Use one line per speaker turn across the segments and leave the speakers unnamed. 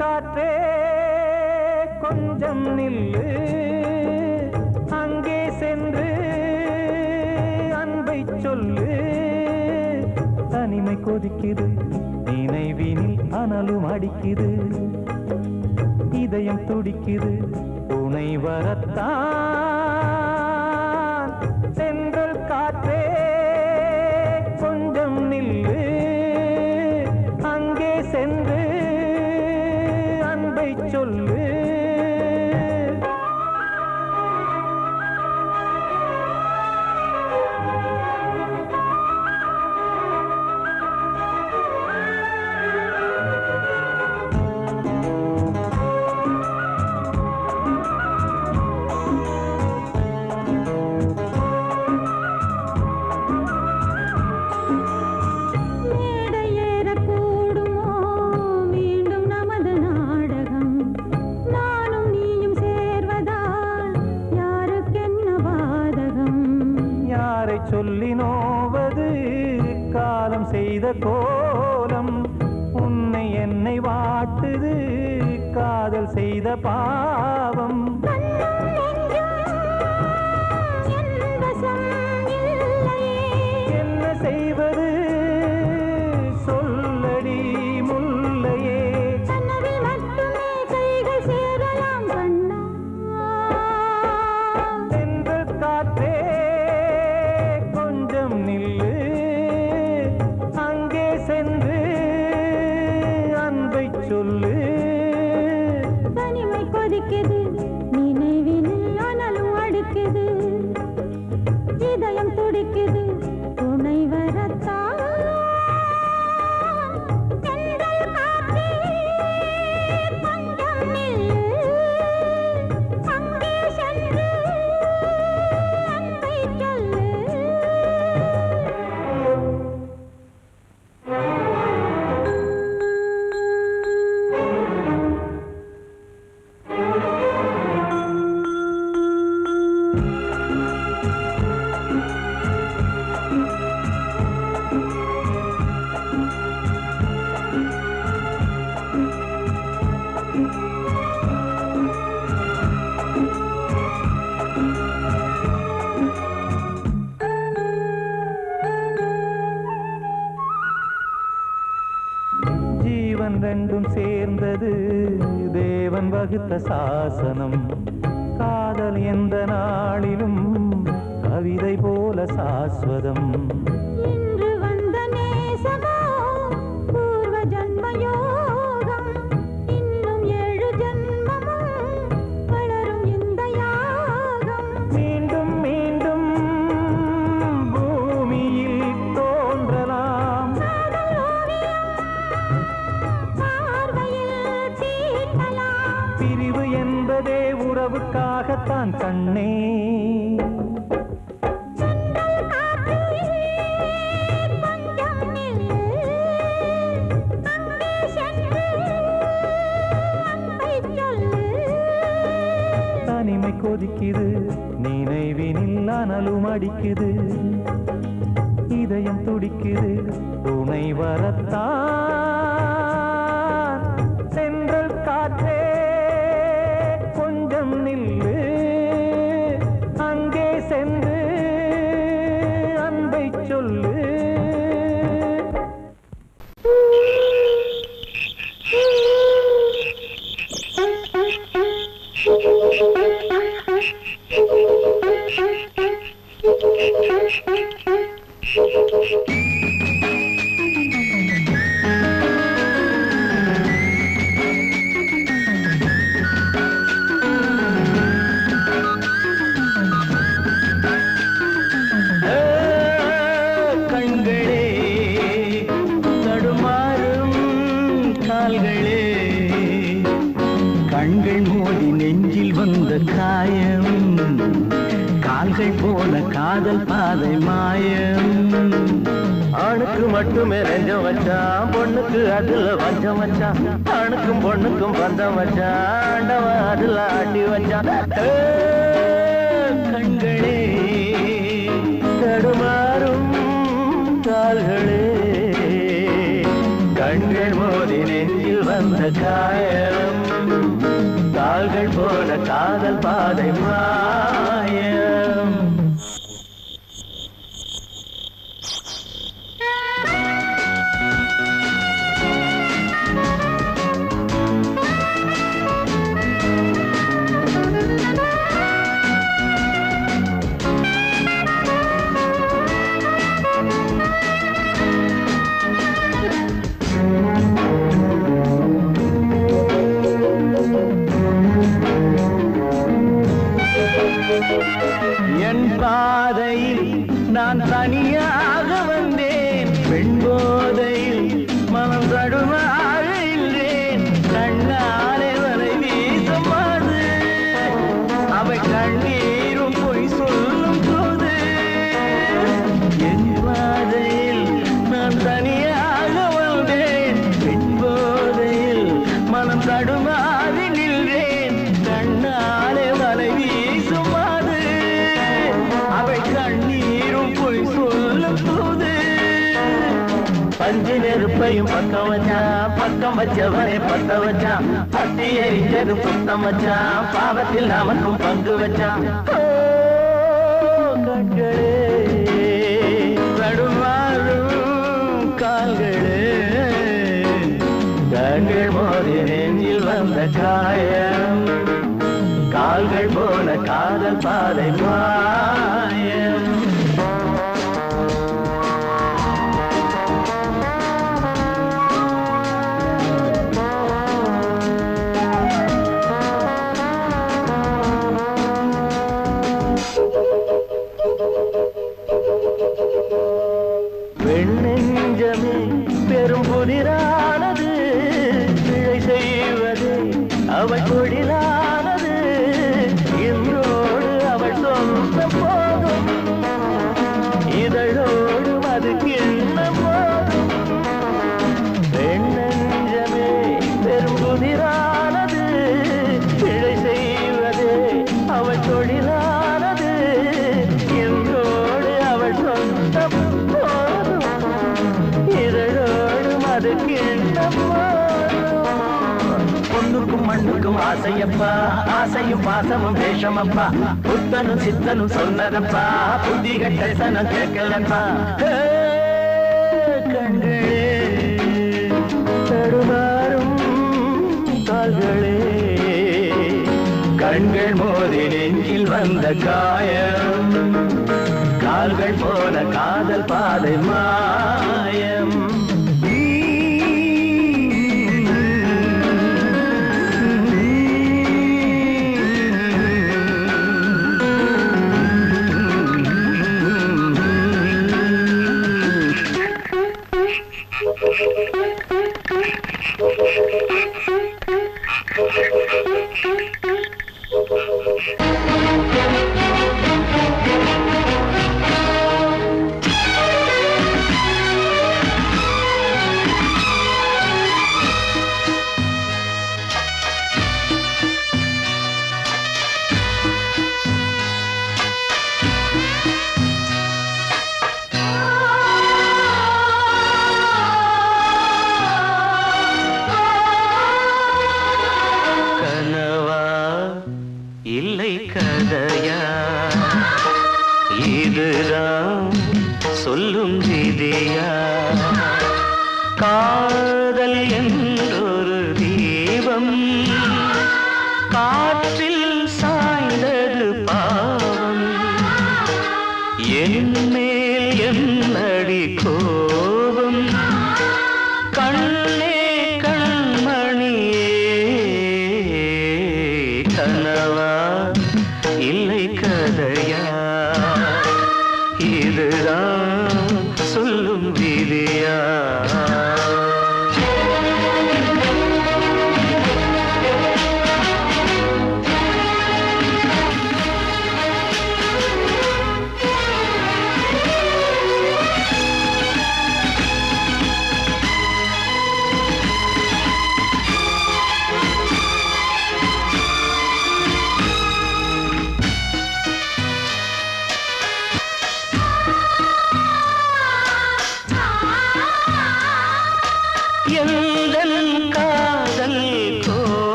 காற்றே கொஞ்சம் நில்லு, அங்கே சென்று அன்பை சொல்லு. தனிமை கொதிக்குது, நினைவினில் அனலும் அடிக்குது, இதயம் துடிக்குது, துணை வரத்தான். சென்றல் காற்றே கொஞ்சம் நில்லு, அங்கே சென்று சொல்லு. சொல்லி நோவது காலம் செய்த கோலம், உன்னை என்னை வாட்டுது காதல் செய்த பாவம். என்ன செய்வது சொல்லடி முல்லையே, சென்ற காற்றே நில்லு, அங்கே சென்று அன்பை சொல்லு.
தனிமை கொதிக்குது, நினைவினில் அனலும் அடிக்குது, இதயம் துடிக்குது, துணை வரத்தான். சென்றல் காற்றே கொஞ்சம் நில்லு, அங்கே சென்று அன்பை சொல்லு.
ஜீவன் ரெண்டும் சேர்ந்தது தேவன் வகுத்த சாசனம். காதல் எந்த நாளிலும் கவிதை போல சாஸ்வதம்.
இன்று வந்த நேசமோ பூர்வ ஜன்ம யோகம், இன்னும் 7 ஜன்மமும் வளரும் இந்த யாகம்.
மீண்டும் மீண்டும் பூமியில் தோன்றலாம், பிரிவு என்பதே உறவுக்காகத்தான் கண்ணே. தனிமை கொதிக்குது, நினைவினில் அனலும் அடிக்குது, இதயம் துடிக்குது, துணை வரத்தான். சென்றல் காற்றே கொஞ்சம் நில்லு, அங்கே சென்று அன்பை சொல்லு.
நெஞ்சில் வந்த காயம் கால்கள் போன காதல் பாதை மாயம்
ஆணுக்கு மட்டுமே நெஞ்சம் வச்சான் பொண்ணுக்கு அதுல வஞ்சம் வச்சான் ஆணுக்கும் பொண்ணுக்கும் பந்தம் வச்சான் ஆண்டவன் அதுல ஆட்டி வச்சான்
கண்களே
தடுமாறும் கால்களே கண்கள் மோதி நெஞ்சில் வந்த காயம் கால்கள் போல காதல் பாதை மாயம்
என் பாதையில் நான் தனியாக வந்தேன் பெண் போதையில் மனம் தடுமாக இல்லேன் கண்ணாலே வரை வீசமாது அவை கண்ணீரும் பொய் சொல்லும் போது என் பாதையில் நான் தனியாக வந்தேன் பெண் போதையில் மனம் தடுமாறி நின்றேன் கண்ணாலே வரை வீசுமாது அவை கண்ணீரும் பொய் சொல்லும் போது பஞ்சு நெருப்பையும் பக்கம் வச்சான் பக்கம் வச்சவரை பத்த வச்சான் பட்டி எரிஞ்சதும் சுத்தம் வச்சான் பாவத்தில் நமக்கும் பங்கு வச்சான் கண்களே தடுமாறும் கால்களே கண்கள் மோதி நெஞ்சில் வந்த காயம் கால்கள் போல காதல் பாதை மாயம் வெண்ணெஞ்சமே பெரும் புதிரானது பிழை செய்வது அவள் தொழிலானது இன்றோடு அவள் சொந்த போதும் இதழோடு அது கிண்ண போதும் வெண்ணெஞ்சமே பெரும் புதிரானது பிழை செய்வது அவள் தொழிலானது இன்றோடு அவள் சொந்த அது பொண்ணுக்கும் மண்ணுக்கும் ஆசையப்பா ஆசையும் பாசமும் வேஷமப்பா புத்தனும் சித்தனும் சொன்னதப்பா புத்தி கட்ட சனம் கேட்கலப்பா கண்களே தடுமாறும் கால்களே கண்கள் மோதி நெஞ்சில் வந்த காயம் கால்கள் போல காதல் பாதை மாயம் இல்லை கதையா இதுதான் சொல்லும் விதியா காதல் என்றொரு தீபம் காற்றில் சாய்ந்தது பாவம் என் மேல் என்னடி கோபம் கண்ணே கண்மணியே கனவா இல்லை கதையா இதுதான் சொல்லும் விதியா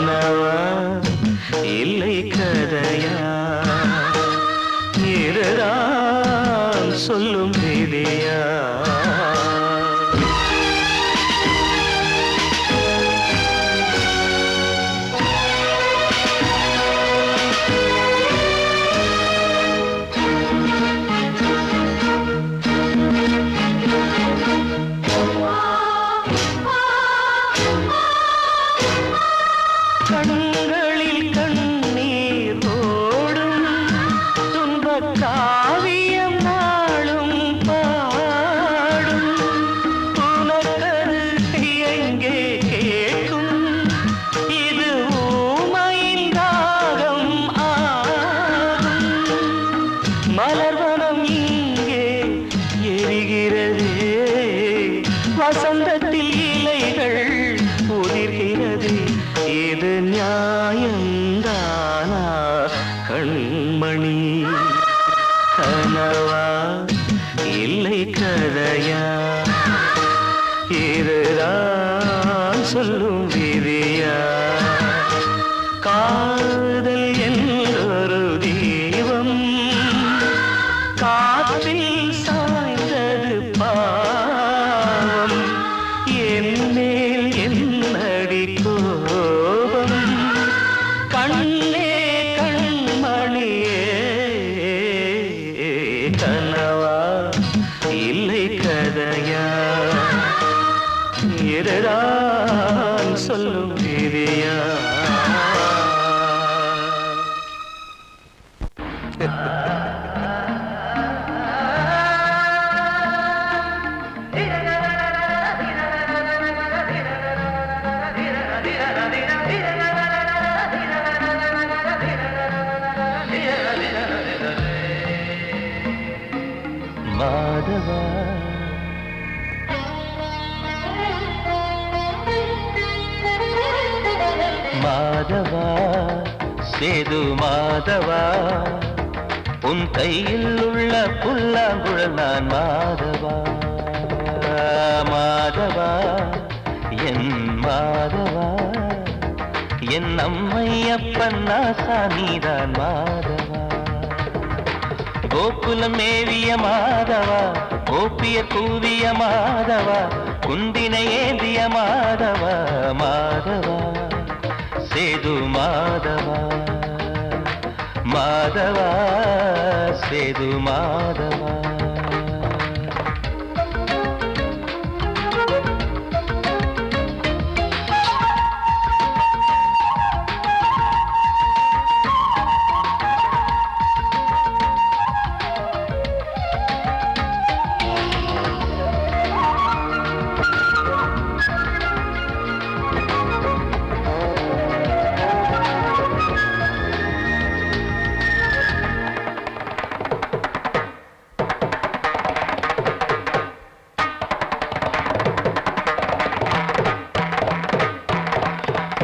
கனவா இல்லை கதையா இதுதான் சொல்லும் விதியா கண்களில் கண்ணீர் ஓடும் துன்பக் காவியம் நாளும் பாடும் உனக்கது எங்கே கேட்கும் இது ஊமையின் ராகம் ஆகும் மலர்வனம் இங்கே எரிகிறதே வசந்தத்தில் இலைகள் உதிர்கிறது இது நியாயந்தானா கண்மணி கனவா இல்லை கதையா இதுதான் சொல்லும் விதியா காதல் என்றொரு தீபம் காற்றில் சாய்ந்தது பாவம் என் மேல் என்னடி கோபம் கண்ணே கண்மணியே கனவா இல்லை கதையா இதுதான் சொல்லும் விதியா
மாதவா மாதவா சேது மாதவா உன் கையில் உள்ள புல்லாங்குழல் நான் மாதவா மாதவா என் மாதவா என் அம்மையப்பன் நாசா நீதான் மாதவா கோகுலம் மேவிய மாதவா கோப்பிய கூவிய மாதவா குந்தினை ஏந்திய மாதவா மாதவா சேது மாதவா மாதவா சேது மாதவா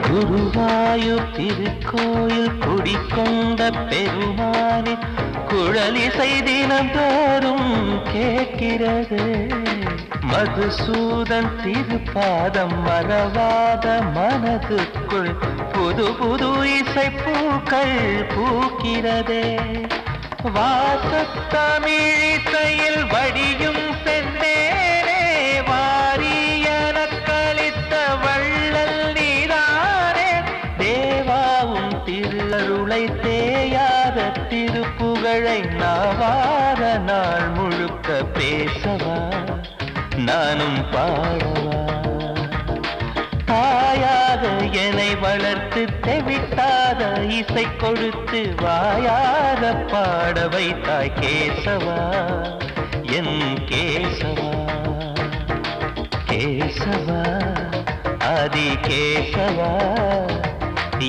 குருவாயூர் திருக்கோயில் குடிக்கொண்ட பெருமானே குழலிசை தினந்தோறும் கேட்கிறது மதுசூதன் திருப்பாதம் மறவாத மனதுக்குள் புது புது இசை பூக்கள் பூக்கிறதே வாசத்தமிழிசையில் வடியும் செந்தேனே வாரியன கழித்த வள்ளல் நீதானே தேவாவும் திருஅருளை தேயாத திருப்புகழை நாவார நாள் முழுக்க பேசவா நானும் பாடவா தாயாக என்னை வளர்த்து தெவிட்டாத இசை கொடுத்து வாயாக பாட வைத்தாய் கேசவா என் கேசவா கேசவா ஆதி கேசவா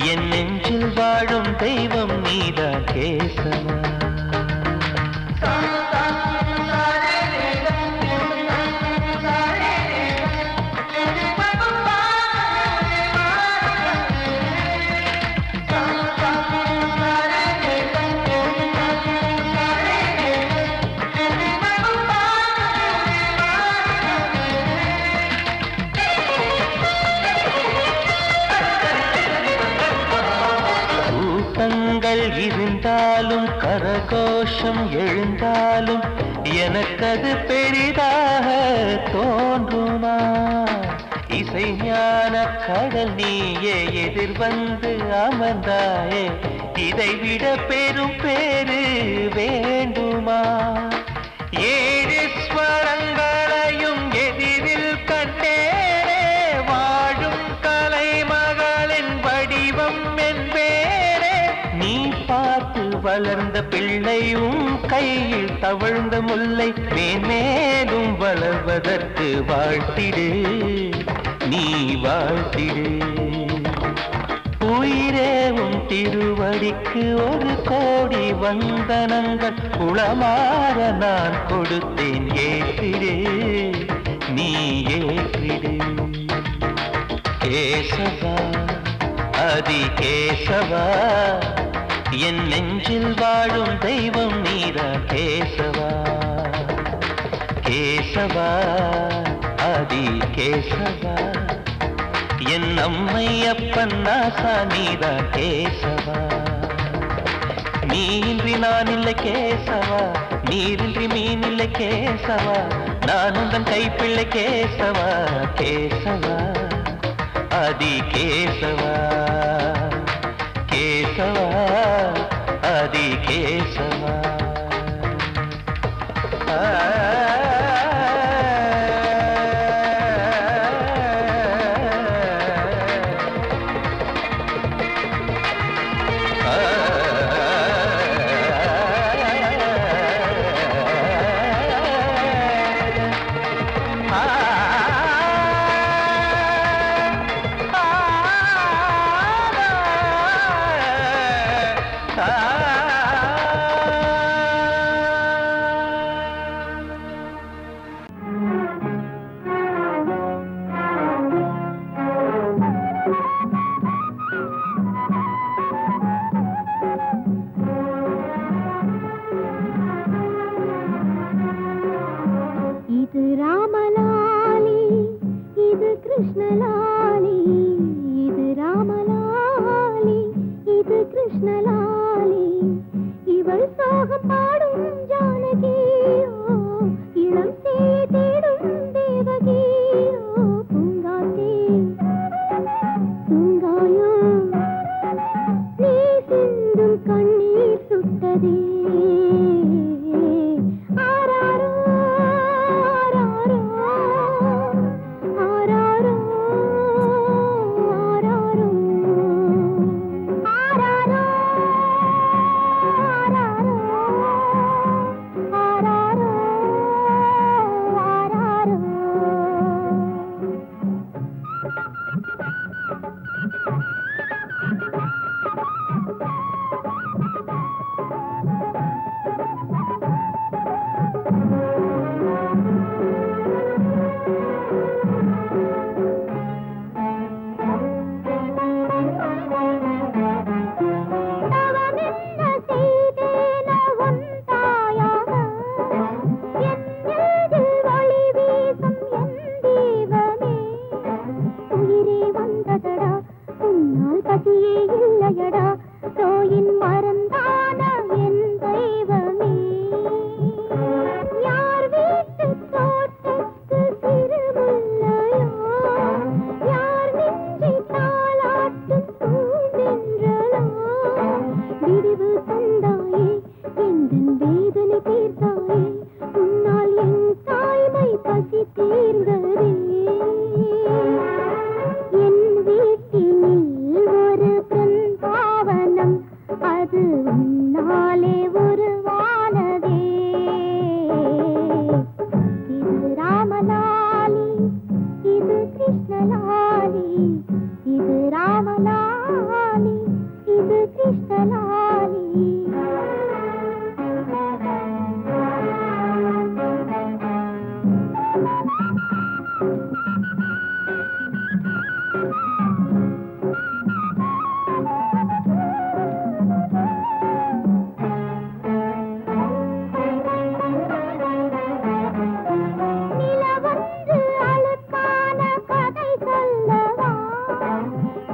என் நெஞ்சில் வாழும் தெய்வம் நீதான் கேசவா
குளங்கள் இருந்தாலும் கரகோஷம் எழுந்தாலும் எனக்கது பெரிதாக தோன்றுமா? இசை ஞான கடல் நீயே எதிர்வந்து அமர்ந்தாயே, இதைவிட பெரும் பேரு வேண்டுமா? ஏழு ஸ்வரங்களையும் எதிரில் கண்டேனே, வாழும் கலைமகளின் வடிவம் என்பேனே. நீ பார்த்து வளர்ந்த பிள்ளையும் கையில் தவழ்ந்த முல்லை மேன்மேலும் வளர்வதற்கு வாழ்த்திடு, நீ வாழ்த்திடு. உயிரேவும் திருவடிக்கு ஒரு கோடி வந்தனங்கள் உளமாற நான் கொடுத்தேன், ஏற்றிடு, நீ ஏற்றிடு. கேசவா அதி கேசவா, என் நெஞ்சில் வாழும் தெய்வம் நீதான் கேசவா. கேசவா அதி கேசவா, என் அம்மை அப்பன் நாசா நீதான் கேசவா. நீயின்றி நான் இல்லை கேசவா, நீரின்றி மீன் இல்லை கேசவா, நான் உந்தன் கைப்பிள்ளை கேசவா. கேசவா அதி கேசவா, கேசவா அதி கேசவா.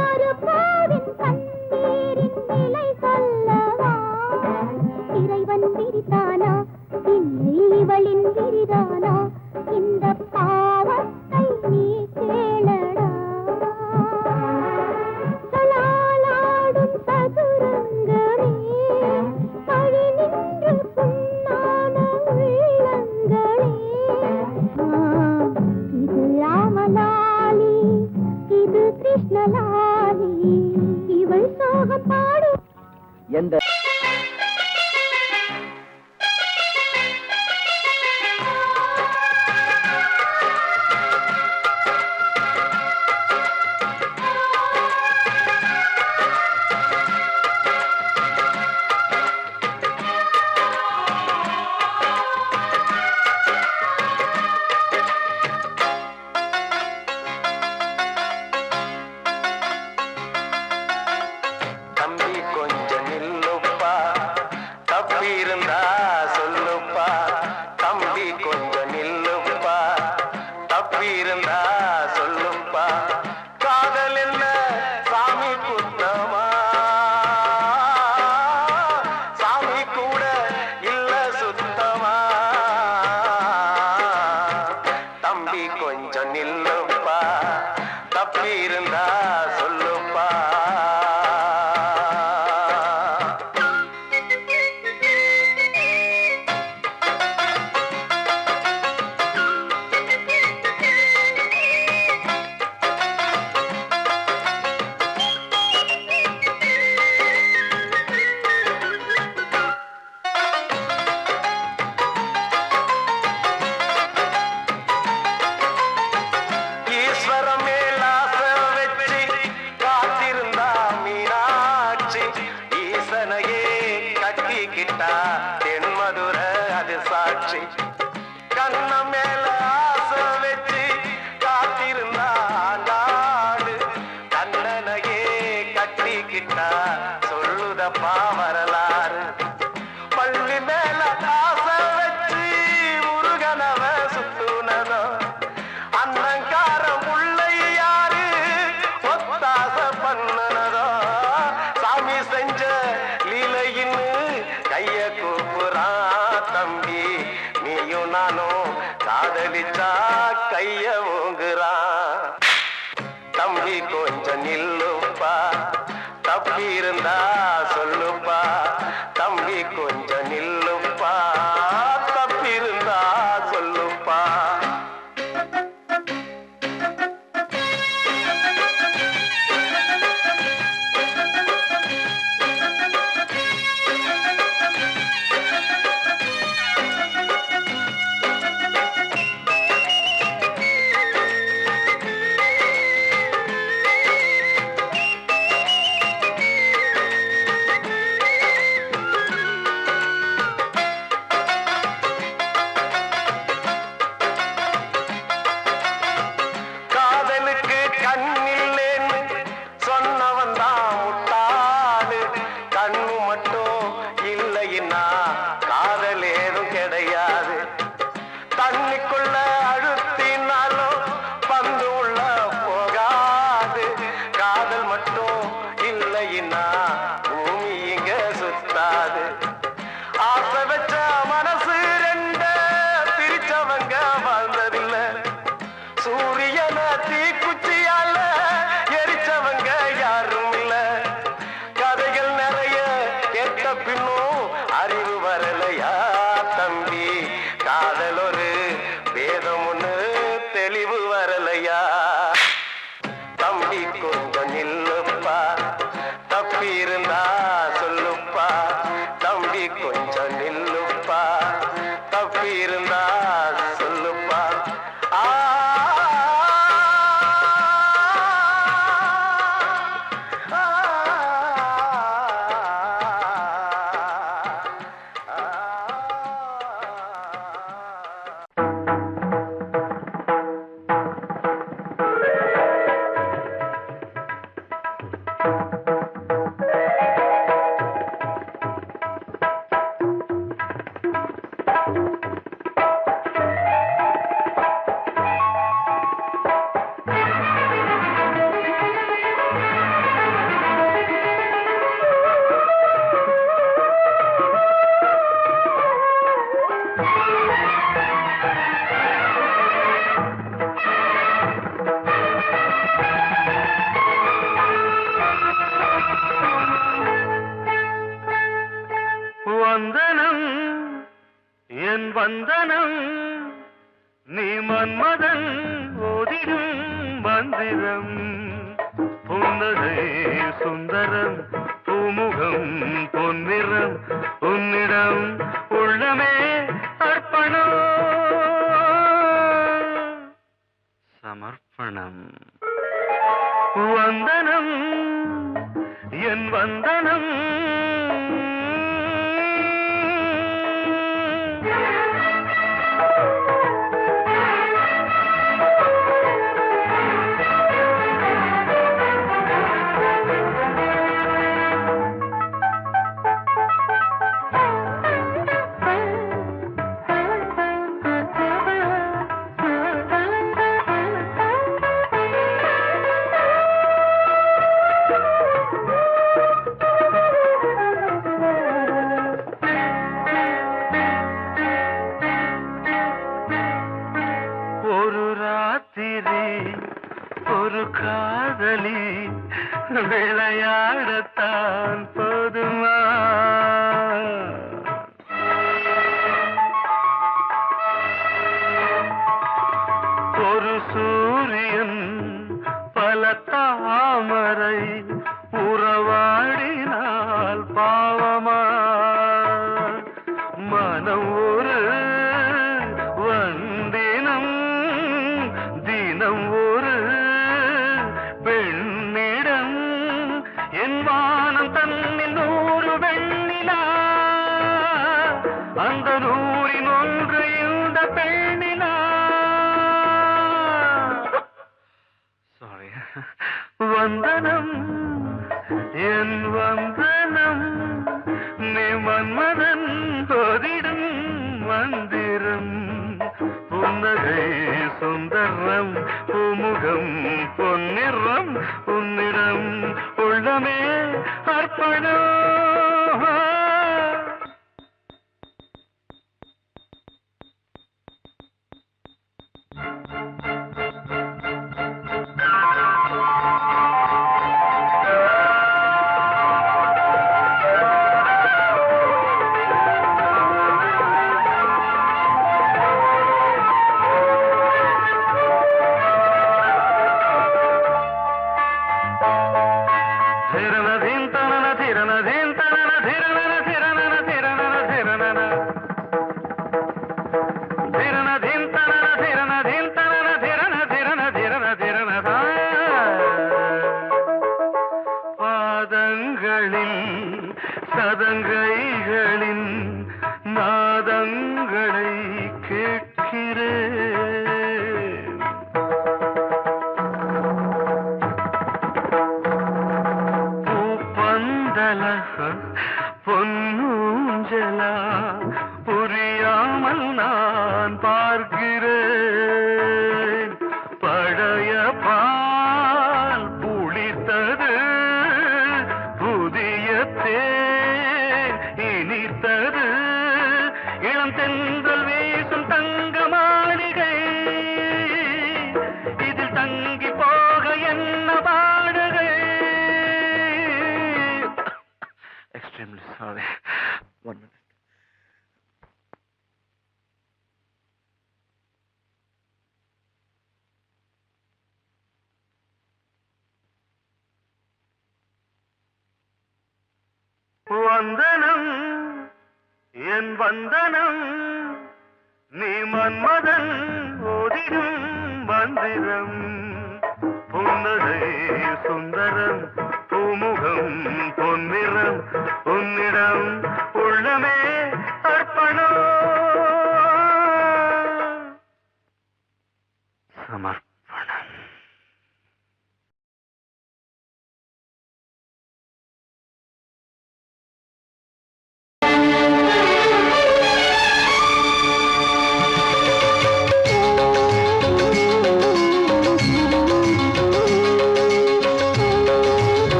ஒரு பாவின் கண்ணீரின் நிலை சொல்ல பாடு
எந்த
வந்தனம் என் வந்தனம் நீ மன்மதன் ஓதிடும் மந்திரம் புன்னகை சுந்தரம் என் வந்தனம் ஒரு காதலி விளையாடத்தான் போதுமா ஒரு சூரியன் பல தாமரை உறவாடினால் பாவமா மனம் ஒரு வந்தினம் தினம் ஒரு பெண்ணிடம் என் வானம் தன்னில் 100 வெண்ணிலா அந்த 100இன் ஒன்று இந்த பெண்ணிலா சாரி வந்தனம் என் வந்தனம் நீ மன்மதன் போதிடும் மந்திரம் புன்னகை சுந்தரம் பூமுகம் பொன்னிறம் உன்னிடம் உள்ளமே அர்ப்பணம் சதங்கைகளின் நாதங்களை கேட்கிறேன் பூப்பந்தல பொன்னூஞ்சலா புரியாமல் நான் பார்க்கிறேன் பழைய பால் புளித்தது புதிய இனித்தது இளம் தென்றல் வீசும் தங்க மாளிகை இதில் தங்கி போக என்ன பாடுகை எக்ஸ்ட்ரீம்லி சாரி 1 minute வந்தனம் என் வந்தனம் நீ மன்மதன் ஓதிடும் மந்திரம் புன்னகை சுந்தரம் பூமுகம் பொன்னிறம் உன்னிடம் உள்ளமே அர்ப்பணம் சமர்ப்பணம்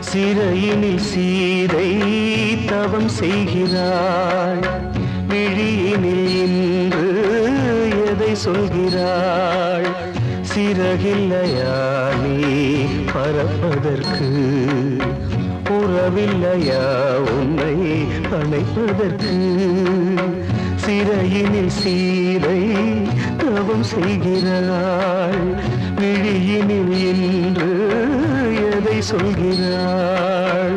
சிறையினில் சீதை தவம் செய்கிறாள் விழியினில் இன்று எதை சொல்கிறாள் சிறகில்லையா நீ பறப்பதற்கு உறவில்லையா உன்னை அணைப்பதற்கு சிறையினில் சீதை தவம் செய்கிறாள் விழியினில் இன்று எதை சொல்கிறாள்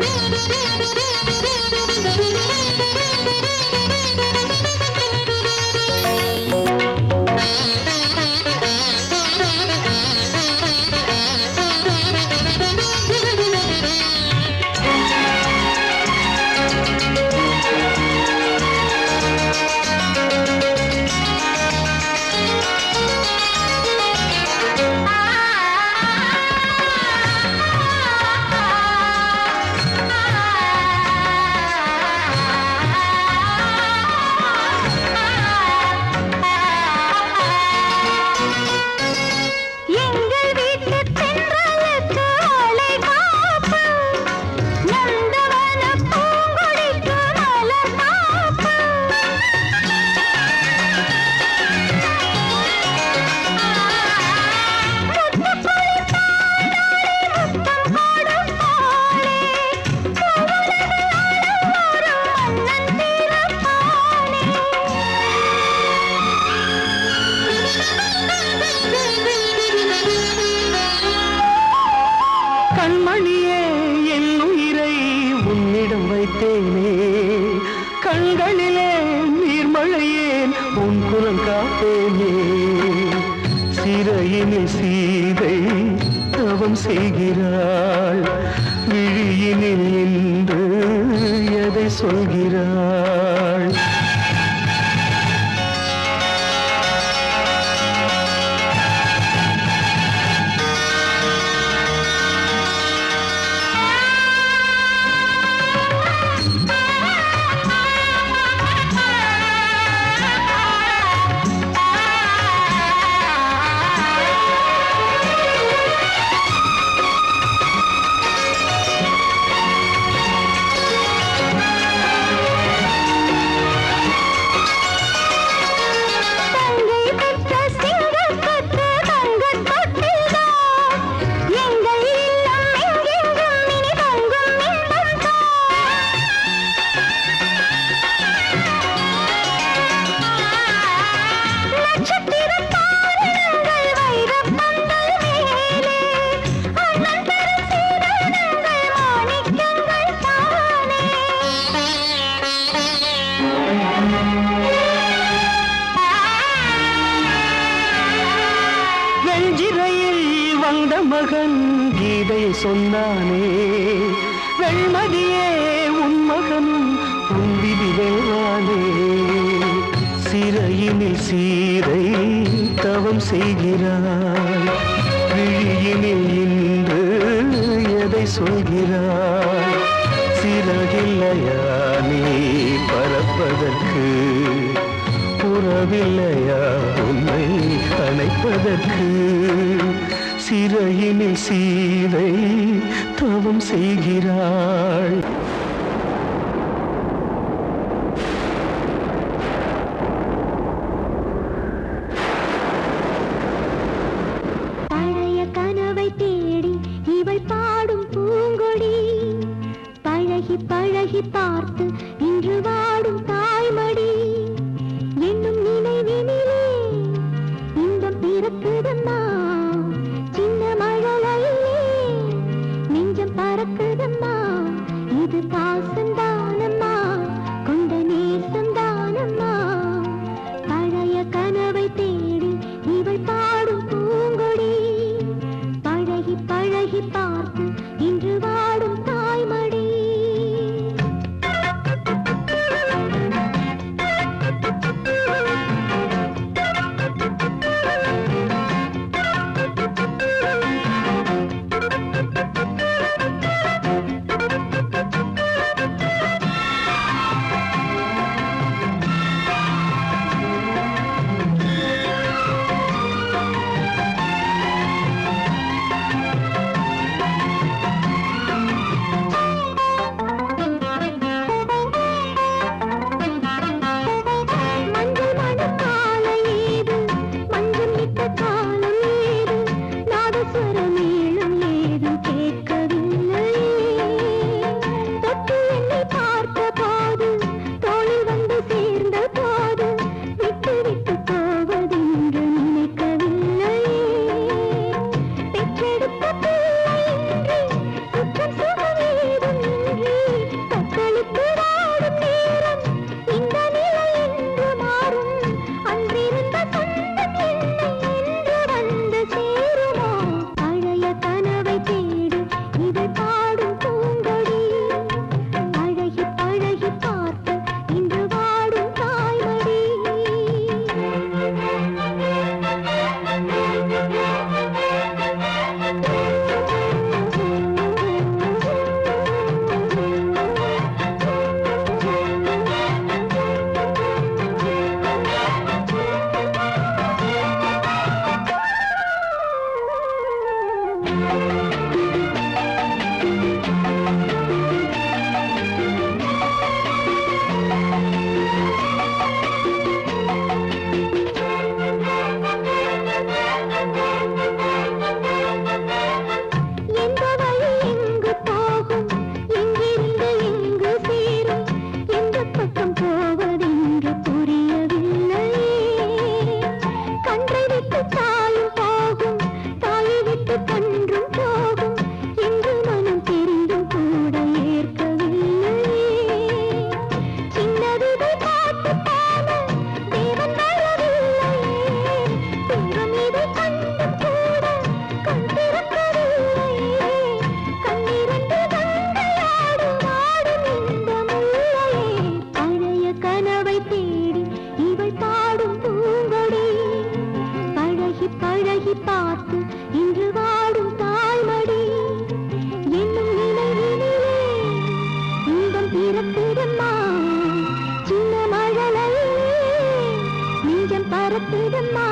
கண்மணியே என் உயிரை உன்னிடம் வைத்தேனே கண்களிலே நீர்மழையேன் உன் குரல் காப்பேனே சிறையினில் சீதை தவம் செய்கிறாள் விழியினில் இன்று எதை சொல்கிறாள் வந்த மகன் கீதை சொன்னானே வெண்மதியே உன் மகனும் உன் விதி வெல்வானே சிறையினில் சீதை தவம் செய்கிறாள் விழியினில் இன்று எதை சொல்கிறாள் சிறகில்லையா நீ பறப்பதற்கு புறவில்லையா உன்னை அணைப்பதற்கு சிறையினில் சீதை தவம் செய்கிறாள்
பழைய கனவை தேடி இவள் பாடும் பூங்கொடி பழகி பழகி பார்த்து இன்று வாடும் தாய்மடி என்னும் நினைவினிலே இன்பம் பிறக்குதம்மா சின்ன மழலையிலே நெஞ்சம் பறக்குதம்மா இது பழகி பார்த்து இன்று வாடும் தாய்மடி என்னும் நினைவினிலே இன்பம் பிறக்குதம்மா சின்ன மழலையே நெஞ்சம் பறக்குதம்மா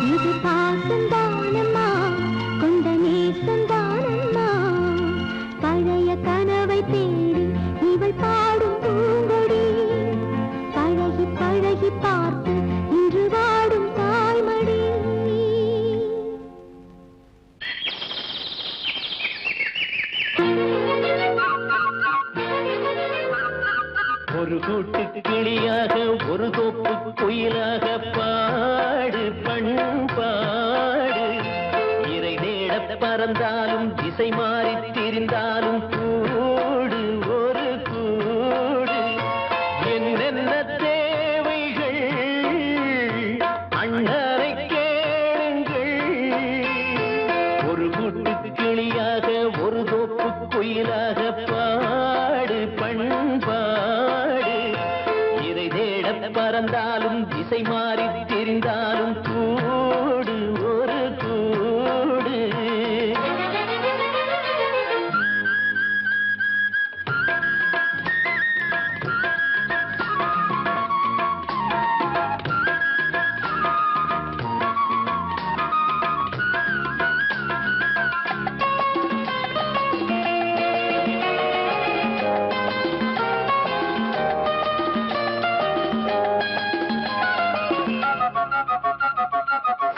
இது பாசந்தானம்மா கொண்ட நேசந்தானம்மா பழைய கனவை தேடி இவள் பாடும் பூங்கொடி பழகி பழகி பார்த்து இன்று வாடும் தாய்மடி
ஒரு கூட்டு கிளியாக ஒரு தோப்பு குயிலாக பாடு பண்பாடு இறை தேட பறந்தாலும் திசை மாறி திரிந்தாலும் கூடு ஒரு கூடு என்னென்ன தேவைகள் அண்ணரை கேளுங்கள் ஒரு கூட்டு கிளியாக ஒரு தோப்பு குயிலாக பாடு பண்பாடு இறை தேட பறந்தாலும் திசை மாறி தெரிந்தாலும் கூடு ஒரு கூடு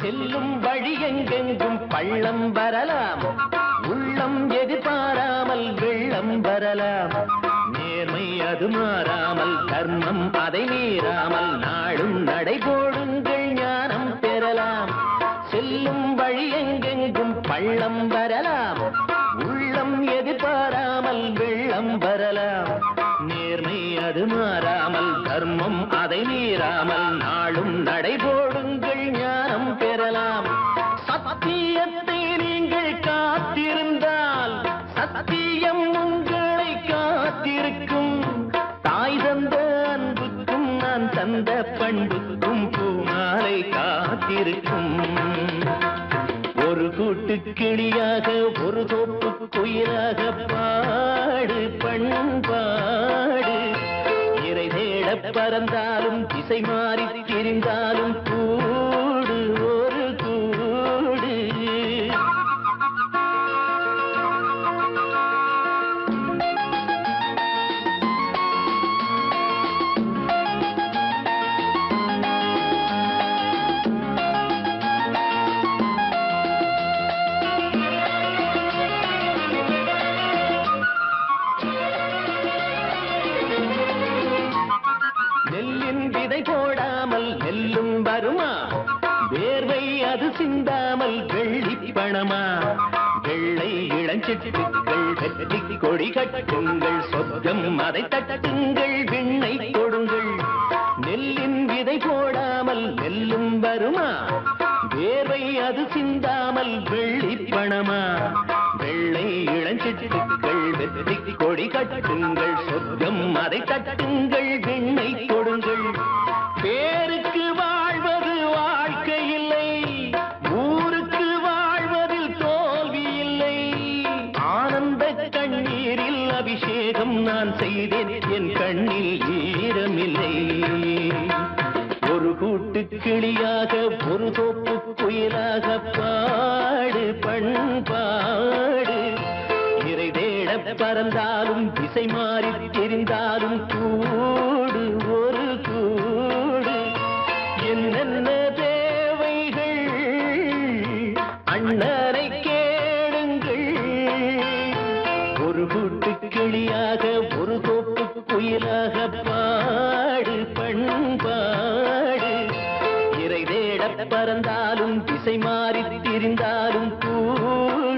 செல்லும் வழி எங்கெங்கும் பள்ளம் வரலாம் உள்ளம் எதிர்பாராமல் வெள்ளம் வரலாம் நேர்மை அது மாறாமல் தர்மம் அதை மீறாமல் நாடும் நடைபோடுங்கள் ஞானம் பெறலாம் செல்லும் வழி எங்கெங்கும் பள்ளம் வரலாம் உள்ளம் எதிர்பாராமல் வெள்ளம் வரலாம் நேர்மை அது மாறாமல் தர்மம் அதை மீறாமல் நாளும் நடைபோடுங்கள் ஞானம் பெறலாம் சத்தியத்தை நீங்கள் காத்திருந்தால் சத்தியம் உங்களை காத்திருக்கும் தாய் தந்த அன்புக்கும் நான் தந்த பண்புக்கும் பூமாலை காத்திருக்கும் ஒரு கூட்டு கிளியாக ஒரு தோப்பு குயிலாக பாடு பண்பாடு இறை தேட பறந்தாலும் திசை மாறி திரிந்தாலும் கூடு ஒரு கூடு நெல்லின் விதை போடாமல் நெல்லும் வருமா வேர்வை அது சிந்தாமல் வெள்ளி பணமா வெள்ளை இளஞ்சிட்டுக்கள் வெற்றி கொடி கட்டுங்கள் சொர்க்கம் அதை தட்டுங்கள் விண்ணை கொடுங்கள் நெல்லின் விதை போடாமல் நெல்லும் வருமா வேர்வை அது சிந்தாமல் வெள்ளி பணமா வெள்ளை இளஞ்சிட்டுக்கள் வெற்றி கொடி கட்டுங்கள் சொர்க்கம் அதை தட்டுங்கள் விண்ணை கொடுங்கள் பேருக்கு வாழ்வது வாழ்க்கை இல்லை ஊருக்கு வாழ்வதில் தோல்வி இல்லை ஆனந்த கண்ணீரில் அபிஷேகம் நான் செய்தேன் என் கண்ணில் ஈரமில்லை ஒரு கூட்டு கிளியாக ஒரு தோப்பு குயிலாக பாடு பண்பாடு இறை தேட பறந்தாலும் திசை மாறி தெரிந்தாலும் கூடு ஒரு கூடு என்னென்ன தேவைகள் அண்ணரை கேளுங்கள் ஒரு கூட்டு கிளியாக ஒரு தோப்பு குயிலாக பாடு பண்பாடு இறை தேட பறந்தாலும் திசை மாறி திரிந்தாலும் கூடு